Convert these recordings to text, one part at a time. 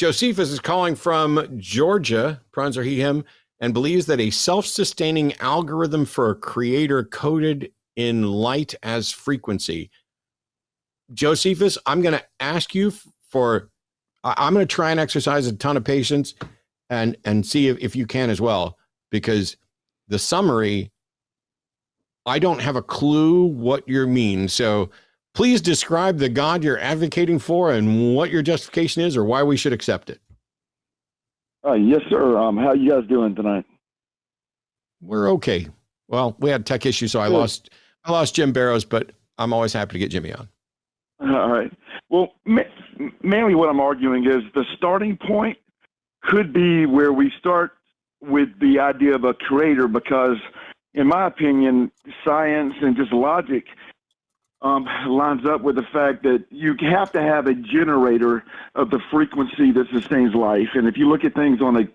Josephus is calling from Georgia, pronouns are he, him, and believes that a self-sustaining algorithm for a creator coded in light as frequency. Josephus, I'm going to ask you I'm going to try and exercise a ton of patience and see if you can as well, because the summary, I don't have a clue what you mean. So please describe the God you're advocating for and what your justification is or why we should accept it. Yes, sir. How you guys doing tonight? We're okay. Well, we had tech issues, so I lost Jim Barrows, but I'm always happy to get Jimmy on. All right. Well, mainly what I'm arguing is the starting point could be where we start with the idea of a creator, because in my opinion, science and just logic lines up with the fact that you have to have a generator of the frequency that sustains life. And if you look at things on a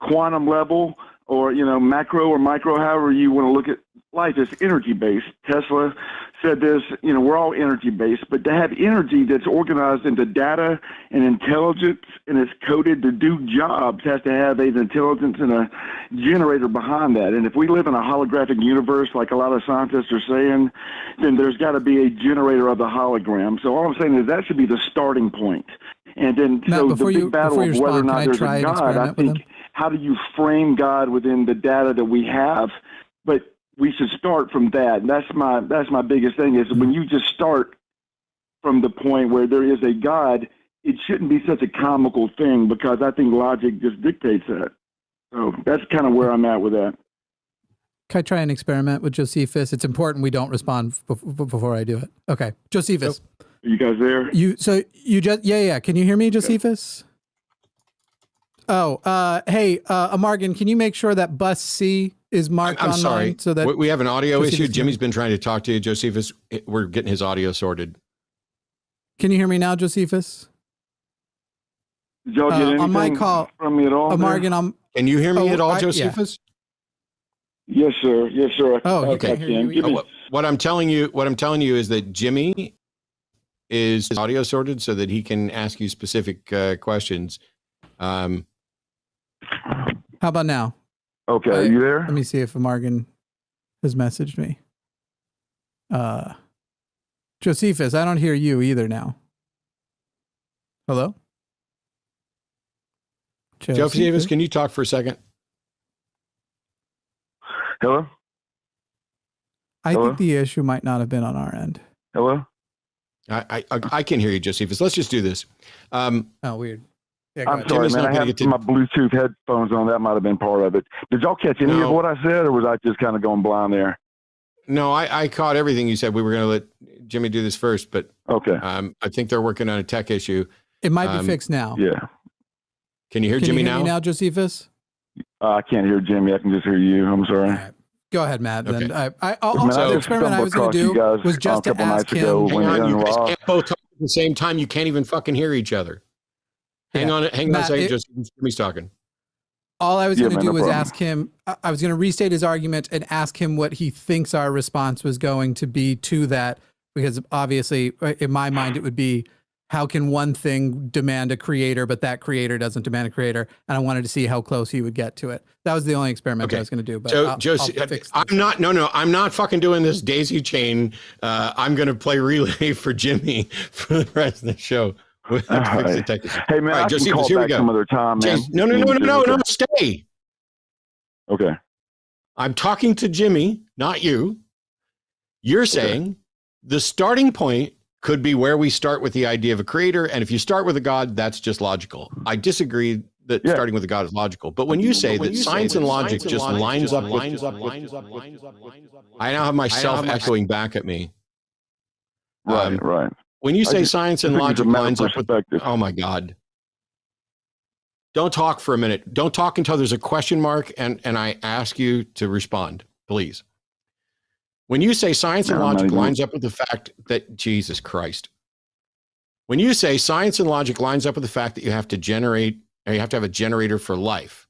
quantum level, or, macro or micro, however you want to look at life, it's energy-based. Tesla said this, we're all energy-based, but to have energy that's organized into data and intelligence and it's coded to do jobs has to have an intelligence and a generator behind that. And if we live in a holographic universe, like a lot of scientists are saying, then there's got to be a generator of the hologram. So all I'm saying is that should be the starting point. And then, Matt, so the big battle of whether or not there's a God, I think, how do you frame God within the data that we have? But we should start from that. And that's my biggest thing is when you just start from the point where there is a God, it shouldn't be such a comical thing, because I think logic just dictates that. So that's kind of where I'm at with that. Can I try an experiment with Josephus? It's important we don't respond before I do it. Okay. Josephus. Are you guys there? Yeah. Can you hear me, Josephus? Oh, hey, Amargan, can you make sure that bus C is marked I'm online? sorry. So that we have an audio Josephus issue. Jimmy's been trying to talk to you, Josephus. We're getting his audio sorted. Can you hear me now, Josephus? Did y'all get anything on my call from me at all? Amargan, can you hear me at all, Josephus? Yeah. Yes, sir. Yes, sir. Oh, okay. What I'm telling you is that Jimmy is audio sorted so that he can ask you specific questions. How about now? Okay, are you there? Let me see if Amargan has messaged me. Josephus, I don't hear you either now. Hello? Josephus, can you talk for a second? Hello? I think the issue might not have been on our end. Hello? I can hear you, Josephus. Let's just do this. Oh, weird. Yeah, I'm sorry, man. I have my Bluetooth headphones on. That might have been part of it. Did y'all catch any of what I said, or was I just kind of going blind there? No, I caught everything you said. We were going to let Jimmy do this first, but okay. I think they're working on a tech issue. It might be fixed now. Yeah. Can you hear Jimmy now? Can you hear me now, Josephus? I can't hear Jimmy. I can just hear you. I'm sorry. All right. Go ahead, Matt. Okay. Then the experiment I was going to do was just to ask him. Hang on, you guys can't both talk at the same time. You can't even fucking hear each other. Hang on a second. Just Jimmy's talking. All I was going to do was ask him. I was going to restate his argument and ask him what he thinks our response was going to be to that, because obviously, in my mind, it would be, how can one thing demand a creator, but that creator doesn't demand a creator? And I wanted to see how close he would get to it. That was the only experiment I was going to do. But I'm not fucking doing this daisy chain. I'm going to play relay for Jimmy for the rest of the show. We'll have to fix the tech issue. Hey, man, I can call back some other time, man. No, stay. Okay. I'm talking to Jimmy, not you. You're saying the starting point could be where we start with the idea of a creator. And if you start with a God, that's just logical. I disagree that starting with a God is logical. But when you say that science and logic just lines up, I now have myself echoing back at me. Right. When you say science and logic lines up with, oh my God. Don't talk for a minute. Don't talk until there's a question mark and I ask you to respond, please. When you say science and logic lines up with the fact that, Jesus Christ. When you say science and logic lines up with the fact that you have to generate, or you have to have a generator for life,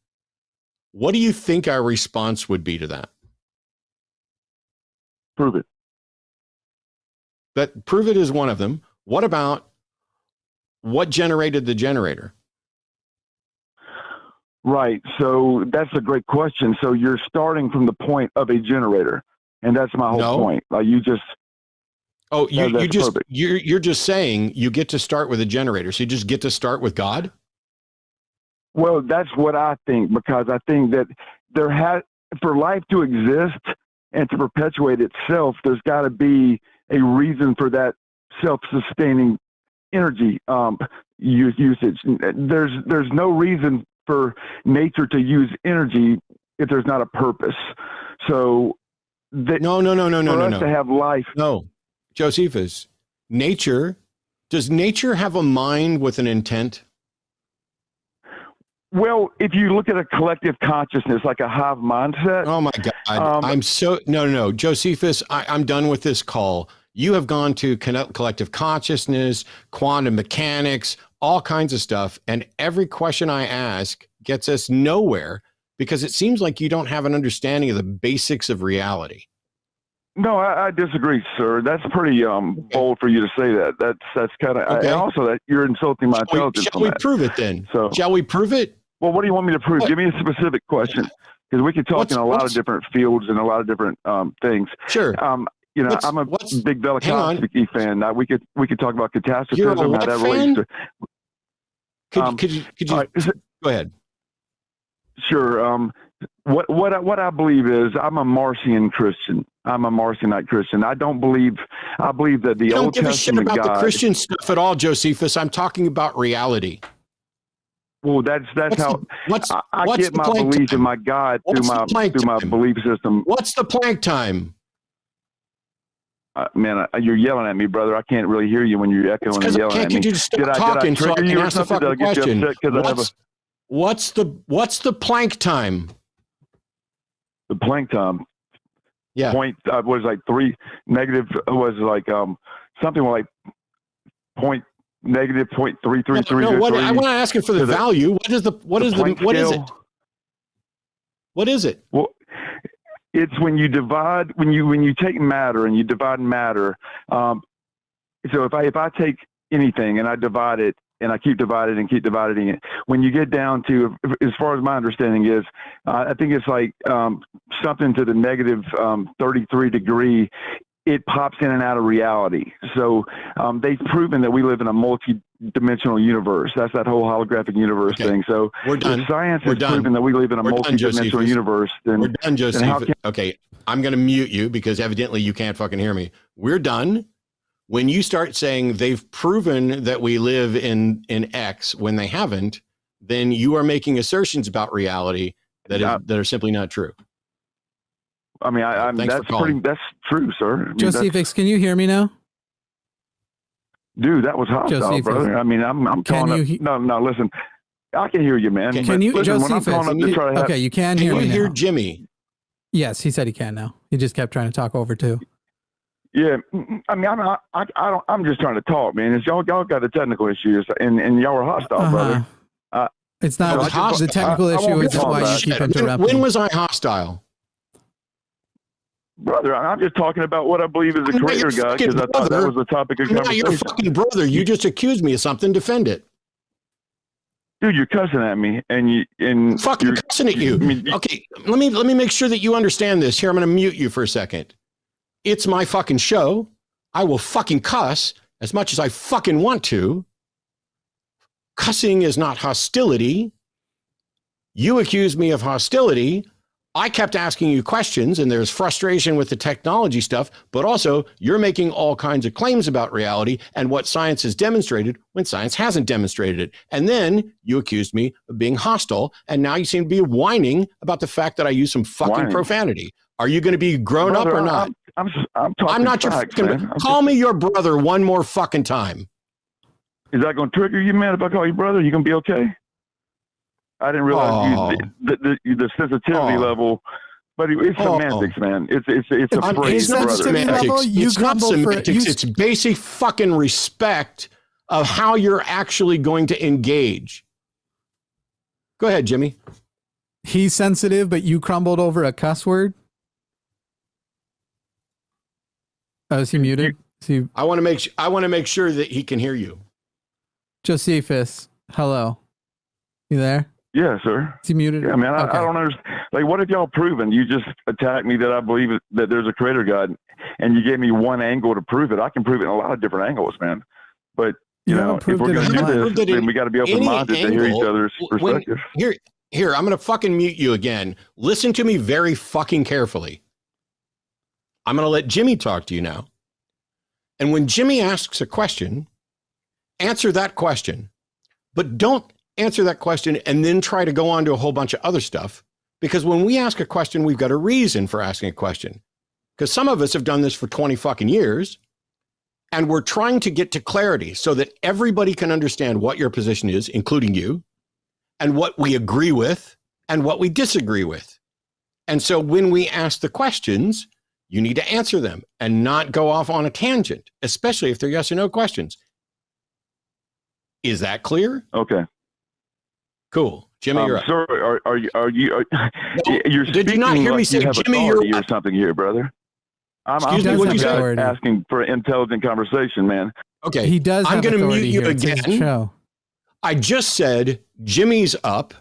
what do you think our response would be to that? Prove it. Prove it is one of them. What about what generated the generator? Right. So that's a great question. So you're starting from the point of a generator, and that's my whole point. You just you're just saying you get to start with a generator. So you just get to start with God? Well, that's what I think, because I think that for life to exist and to perpetuate itself, there's got to be a reason for that self-sustaining energy usage. There's no reason for nature to use energy if there's not a purpose. So no. To have life. No, Josephus, does nature have a mind with an intent? Well, if you look at a collective consciousness, like a hive mindset. Oh my God. No. Josephus, I'm done with this call. You have gone to collective consciousness, quantum mechanics, all kinds of stuff. And every question I ask gets us nowhere, because it seems like you don't have an understanding of the basics of reality. No, I disagree, sir. That's pretty bold for you to say that. That's kind of, okay. And also that you're insulting my intelligence. Shall we prove it then? Shall we prove it? Well, what do you want me to prove? Give me a specific question, because we could talk in a lot of different fields and a lot of different things. Sure. I'm a big Velikovsky fan. We could talk about catastrophism. How that relates to. Could you go ahead? Sure. What I believe is I'm a Marcion Christian. I'm a Marcionite Christian. I believe that the Old Testament God. I don't give a shit about the Christian stuff at all, Josephus. I'm talking about reality. Well, that's how I get my belief in my God through my belief system. What's the Planck time? Man, you're yelling at me, brother. I can't really hear you when you're echoing and yelling at me. Can't get you to stop talking so I can ask the fucking question? What's the Planck time? The Planck time. Yeah. Point was like 3 negative was like something like point. Negative 0.333. No, I want to ask you for the value. What is it? What is it? Well, it's when you divide, when you take matter and you divide matter. So if I take anything and I divide it and I keep dividing it, when you get down to, as far as my understanding is, I think it's like something to the negative 33 degree. It pops in and out of reality. So they've proven that we live in a multi-dimensional universe. That's that whole holographic universe thing. So we're done. Science has proven that we live in a multi-dimensional universe. We're done, Joseph. Okay, I'm going to mute you because evidently you can't fucking hear me. We're done. When you start saying they've proven that we live in X when they haven't, then you are making assertions about reality that are simply not true. I mean, that's true, sir. Josephus, can you hear me now? Dude, that was hostile, Josephus, brother. I mean, I'm calling no, listen. I can hear you, man. Can you, listen, Josephus, okay, you can hear me now. Can you hear Jimmy? Yes, he said he can now. He just kept trying to talk over too. Yeah, I mean, I'm just trying to talk, man. It's y'all got the technical issues, and y'all are hostile, brother. It's not the technical issue. Is why you keep interrupting. When was I hostile? Brother, I'm just talking about what I believe is a creator God, because I thought that was the topic of conversation. Not your fucking brother. You just accused me of something. Defend it. Dude, you're cussing at me, and fucking cussing at you. Okay, let me make sure that you understand this. Here, I'm going to mute you for a second. It's my fucking show. I will fucking cuss as much as I fucking want to. Cussing is not hostility. You accused me of hostility. I kept asking you questions, and there's frustration with the technology stuff, but also you're making all kinds of claims about reality and what science has demonstrated when science hasn't demonstrated it. And then you accused me of being hostile, and now you seem to be whining about the fact that I use some fucking profanity. Are you going to be grown up or not? I'm not your fucking. Call me your brother one more fucking time. Is that going to trigger you, man? If I call you brother, you going to be okay? I didn't realize the sensitivity level, but it's semantics, man. It's a phrase, brother. It's not semantics. It's basic fucking respect of how you're actually going to engage. Go ahead, Jimmy. He's sensitive, but you crumbled over a cuss word. Oh, is he muted? I want to make sure that he can hear you. Josephus, hello. You there? Yeah, sir. Is he muted? Yeah, man, Okay. I don't understand. Like, what have y'all proven? You just attacked me that I believe that there's a creator God, and you gave me one angle to prove it. I can prove it in a lot of different angles, man. But, you know, if we're going to do this, then we got to be open-minded to hear each other's perspectives. Here, I'm going to fucking mute you again. Listen to me very fucking carefully. I'm going to let Jimmy talk to you now. And when Jimmy asks a question, answer that question. But don't answer that question and then try to go on to a whole bunch of other stuff. Because when we ask a question, we've got a reason for asking a question. Because some of us have done this for 20 fucking years. And we're trying to get to clarity so that everybody can understand what your position is, including you, and what we agree with and what we disagree with. And so when we ask the questions, you need to answer them and not go off on a tangent, especially if they're yes or no questions. Is that clear? Okay. Cool. Jimmy, you're up. Sorry, you're speaking did you not hear me say, Jimmy, you're or something here, brother? I'm asking for intelligent conversation, man. Okay. He does have I'm going to mute you here. again. I just said Jimmy's up,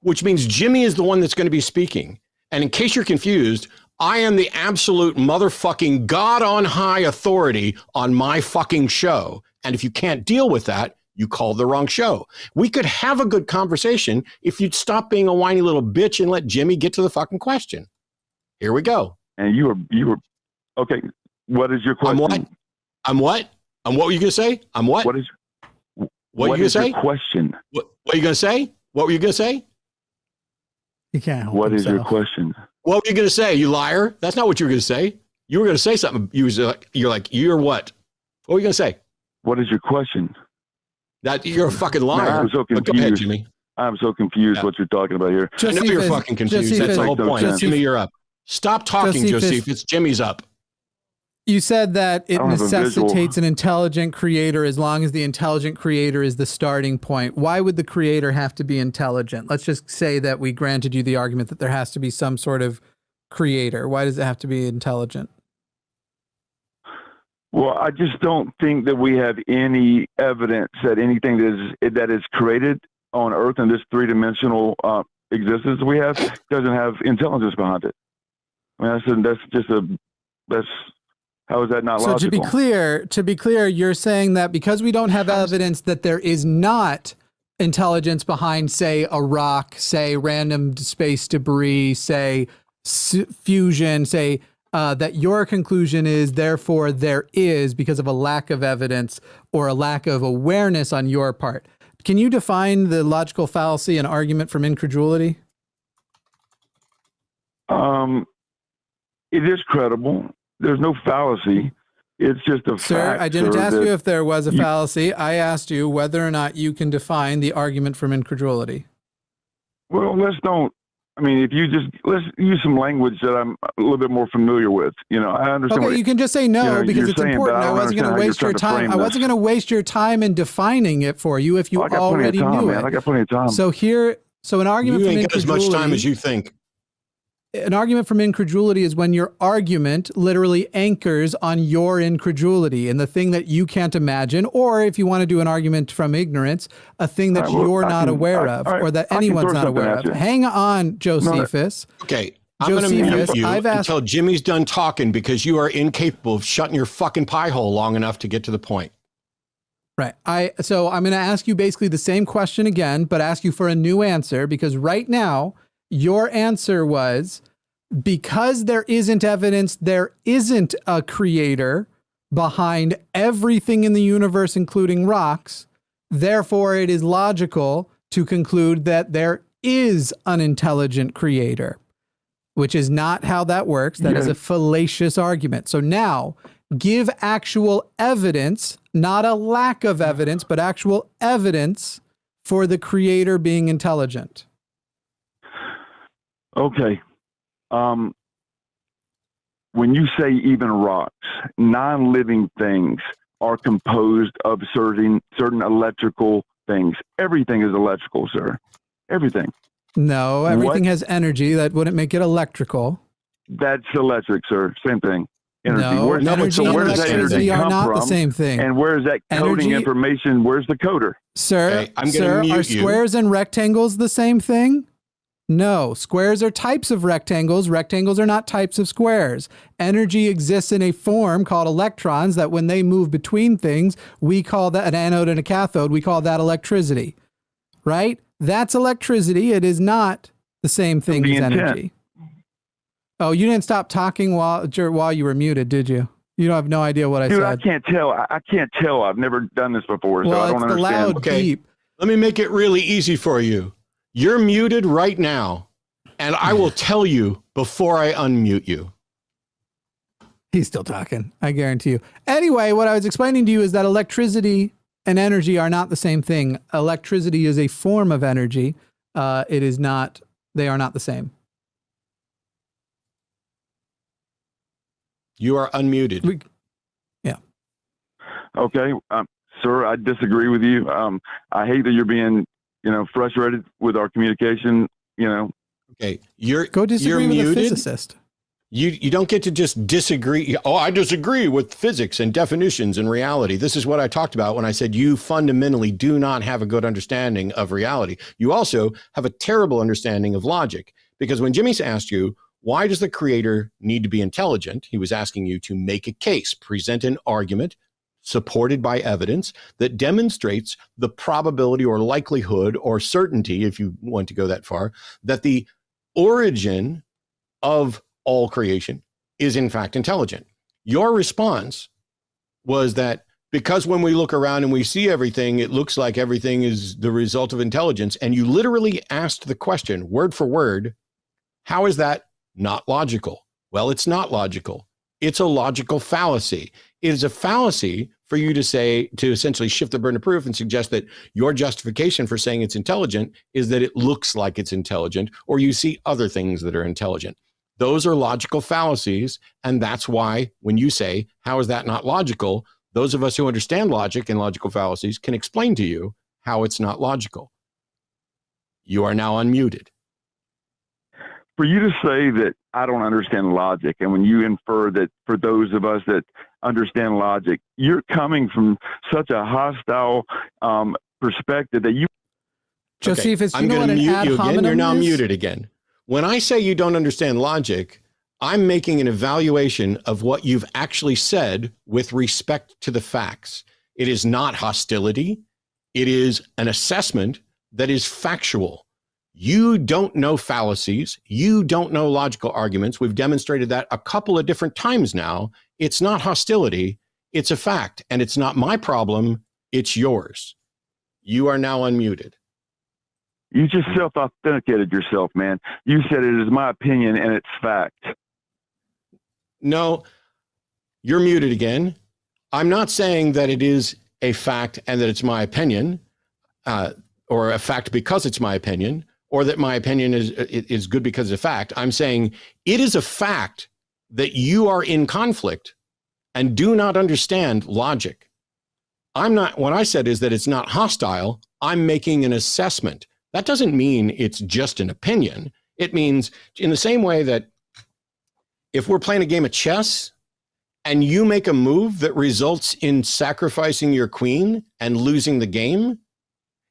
which means Jimmy is the one that's going to be speaking. And in case you're confused, I am the absolute motherfucking God on high authority on my fucking show. And if you can't deal with that, you called the wrong show. We could have a good conversation if you'd stop being a whiny little bitch and let Jimmy get to the fucking question. Here we go. And you were okay. What is your question? What were you going to say? What are you going to say? Your question? What are you going to say? What were you going to say? You can't help What himself. is your question? What were you going to say, you liar? That's not what you were going to say. You were going to say something. You're like, you're what? What were you going to say? What is your question? That you're a fucking liar. Man, I'm so confused. Go ahead, Jimmy. I'm so confused what you're talking about here. I know you're fucking confused. That's the whole point. Jimmy, you're up. Stop talking, Josephus. Jimmy's up. You said that it necessitates an intelligent creator as long as the intelligent creator is the starting point. Why would the creator have to be intelligent? Let's just say that we granted you the argument that there has to be some sort of creator. Why does it have to be intelligent? Well, I just don't think that we have any evidence that anything that is created on Earth in this three-dimensional existence we have doesn't have intelligence behind it. I mean, that's how is that not logical? So to be clear, you're saying that because we don't have evidence that there is not intelligence behind, say, a rock, say, random space debris, say, fusion, say, that your conclusion is, therefore, there is because of a lack of evidence or a lack of awareness on your part. Can you define the logical fallacy and argument from incredulity? It is credible. There's no fallacy. It's just a fact. Sir, I didn't ask you if there was a fallacy. I asked you whether or not you can define the argument from incredulity. Well, if you let's use some language that I'm a little bit more familiar with. I understand. Okay, you can just say no because it's important. I wasn't going to waste your time. I wasn't going to waste your time in defining it for you if you already knew it. I got plenty of time. So an argument from incredulity. You ain't got as much time as you think. An argument from incredulity is when your argument literally anchors on your incredulity and the thing that you can't imagine, or if you want to do an argument from ignorance, a thing that you're not aware of or that anyone's not aware of. Hang on, Josephus. Okay. I'm going to mute you until Jimmy's done talking because you are incapable of shutting your fucking pie hole long enough to get to the point. Right. So I'm going to ask you basically the same question again, but ask you for a new answer because right now, your answer was, because there isn't evidence, there isn't a creator behind everything in the universe, including rocks. Therefore, it is logical to conclude that there is an intelligent creator, which is not how that works. That is a fallacious argument. So now, give actual evidence, not a lack of evidence, but actual evidence for the creator being intelligent. Okay. When you say even rocks, non-living things are composed of certain electrical things. Everything is electrical, sir. Everything. No, everything has energy. That wouldn't make it electrical. That's electric, sir. Same thing. Energy. No, energy and electricity are not the same thing. And where is that coding information? Where's the coder? Sir, Okay, I'm going to mute are you. squares and rectangles the same thing? No, squares are types of rectangles. Rectangles are not types of squares. Energy exists in a form called electrons that when they move between things, we call that an anode and a cathode. We call that electricity, right? That's electricity. It is not the same thing as energy. Oh, you didn't stop talking while you were muted, did you? You don't have no idea what I said. Dude, I can't tell. I can't tell. I've never done this before, so I don't understand. Loud Okay, beep. let me make it really easy for you. You're muted right now, and I will tell you before I unmute you. He's still talking, I guarantee you. Anyway, what I was explaining to you is that electricity and energy are not the same thing. Electricity is a form of energy. It is not, they are not the same. You are unmuted. Yeah. Okay, sir, I disagree with you. I hate that you're being, frustrated with our communication. Okay, go disagree you're with muted. a physicist. You don't get to just disagree. Oh, I disagree with physics and definitions and reality. This is what I talked about when I said you fundamentally do not have a good understanding of reality. You also have a terrible understanding of logic, because when Jimmy's asked you, why does the creator need to be intelligent? He was asking you to make a case, present an argument supported by evidence that demonstrates the probability or likelihood or certainty, if you want to go that far, that the origin of all creation is in fact intelligent. Your response was that because when we look around and we see everything, it looks like everything is the result of intelligence. And you literally asked the question, word for word, how is that not logical? Well, it's not logical. It's a logical fallacy. It is a fallacy for you to say, to essentially shift the burden of proof and suggest that your justification for saying it's intelligent is that it looks like it's intelligent, or you see other things that are intelligent. Those are logical fallacies. And that's why when you say, how is that not logical? Those of us who understand logic and logical fallacies can explain to you how it's not logical. You are now unmuted. For you to say that I don't understand logic, and when you infer that for those of us that understand logic, you're coming from such a hostile perspective that you... Josephus, okay, I'm going to mute you again. You're now muted again. When I say you don't understand logic, I'm making an evaluation of what you've actually said with respect to the facts. It is not hostility. It is an assessment that is factual. You don't know fallacies. You don't know logical arguments. We've demonstrated that a couple of different times now. It's not hostility. It's a fact. And it's not my problem. It's yours. You are now unmuted. You just self-authenticated yourself, man. You said it is my opinion and it's fact. No, you're muted again. I'm not saying that it is a fact and that it's my opinion, or a fact because it's my opinion, or that my opinion is good because it's a fact. I'm saying it is a fact that you are in conflict and do not understand logic. What I said is that it's not hostile. I'm making an assessment. That doesn't mean it's just an opinion. It means in the same way that if we're playing a game of chess and you make a move that results in sacrificing your queen and losing the game,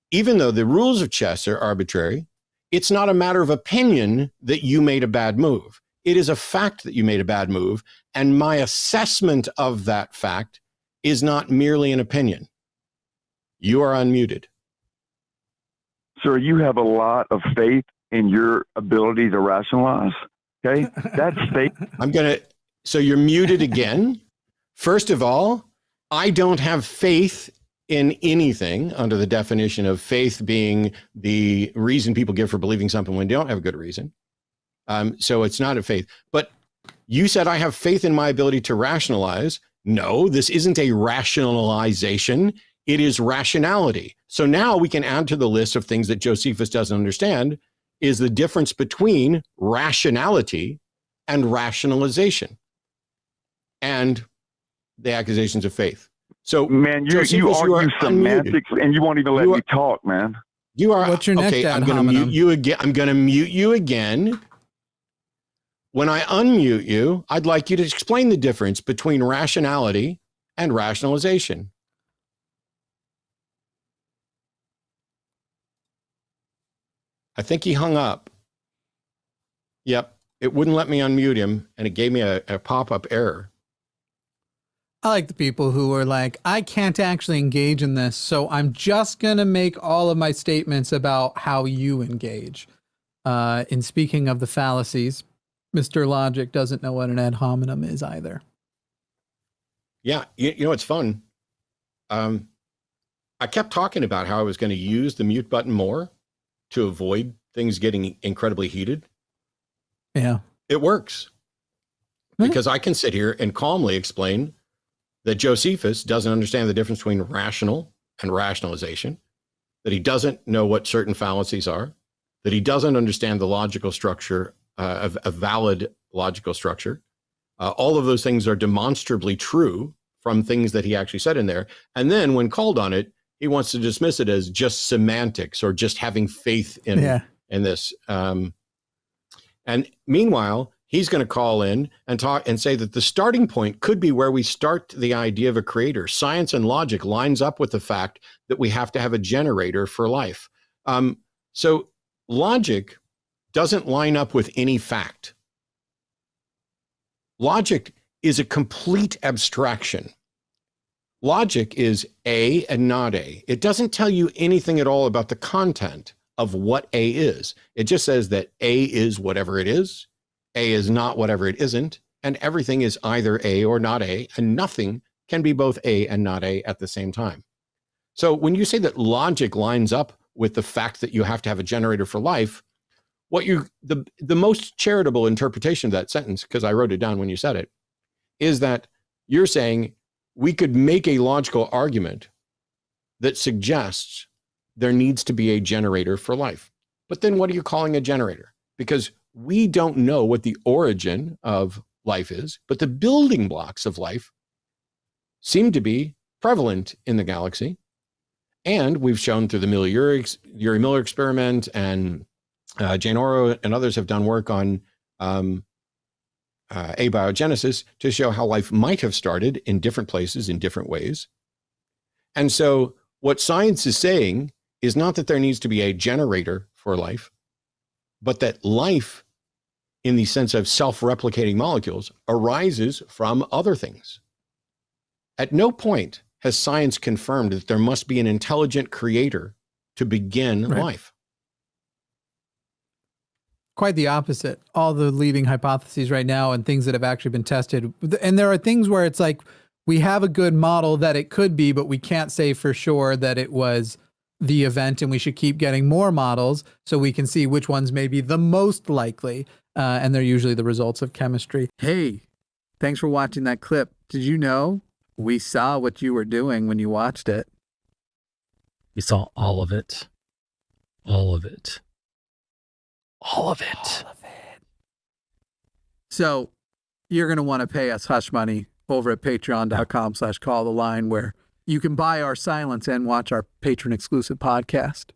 even though the rules of chess are arbitrary, it's not a matter of opinion that you made a bad move. It is a fact that you made a bad move, and my assessment of that fact is not merely an opinion. You are unmuted. Sir, you have a lot of faith in your ability to rationalize. Okay, that's faith. So you're muted again. First of all, I don't have faith in anything under the definition of faith being the reason people give for believing something when they don't have a good reason. So it's not a faith. But you said I have faith in my ability to rationalize. No, this isn't a rationalization. It is rationality. So now we can add to the list of things that Josephus doesn't understand is the difference between rationality and rationalization and the accusations of faith. So, man, you argue semantics and you won't even let me talk, man. You are. What's your next okay, I'm going to mute you again. I'm going to mute you again. When I unmute you, I'd like you to explain the difference between rationality and rationalization. I think he hung up. Yep. It wouldn't let me unmute him, and it gave me a pop-up error. I like the people who are like, I can't actually engage in this, so I'm just going to make all of my statements about how you engage. In speaking of the fallacies, Mr. Logic doesn't know what an ad hominem is either. Yeah, you know, it's fun. I kept talking about how I was going to use the mute button more to avoid things getting incredibly heated. Yeah. It works. Because I can sit here and calmly explain that Josephus doesn't understand the difference between rational and rationalization, that he doesn't know what certain fallacies are, that he doesn't understand the logical structure of a valid logical structure. All of those things are demonstrably true from things that he actually said in there. And then when called on it, he wants to dismiss it as just semantics or just having faith in this. And meanwhile, he's going to call in and talk and say that the starting point could be where we start the idea of a creator. Science and logic lines up with the fact that we have to have a generator for life. So logic doesn't line up with any fact. Logic is a complete abstraction. Logic is A and not A. It doesn't tell you anything at all about the content of what A is. It just says that A is whatever it is. A is not whatever it isn't. And everything is either A or not A. And nothing can be both A and not A at the same time. So when you say that logic lines up with the fact that you have to have a generator for life, the most charitable interpretation of that sentence, because I wrote it down when you said it, is that you're saying we could make a logical argument that suggests there needs to be a generator for life. But then what are you calling a generator? Because we don't know what the origin of life is, but the building blocks of life seem to be prevalent in the galaxy. And we've shown through the Urey Miller experiment, and Jane Oro and others have done work on abiogenesis to show how life might have started in different places in different ways. And so what science is saying is not that there needs to be a generator for life, but that life, in the sense of self-replicating molecules, arises from other things. At no point has science confirmed that there must be an intelligent creator to begin life. Quite the opposite. All the leading hypotheses right now and things that have actually been tested. And there are things where it's like, we have a good model that it could be, but we can't say for sure that it was the event, and we should keep getting more models so we can see which ones may be the most likely. And they're usually the results of chemistry. Hey, thanks for watching that clip. Did you know we saw what you were doing when you watched it? You saw all of it. All of it. All of it. All of it. So you're going to want to pay us hush money over at patreon.com/calltheline, where you can buy our silence and watch our patron exclusive podcast.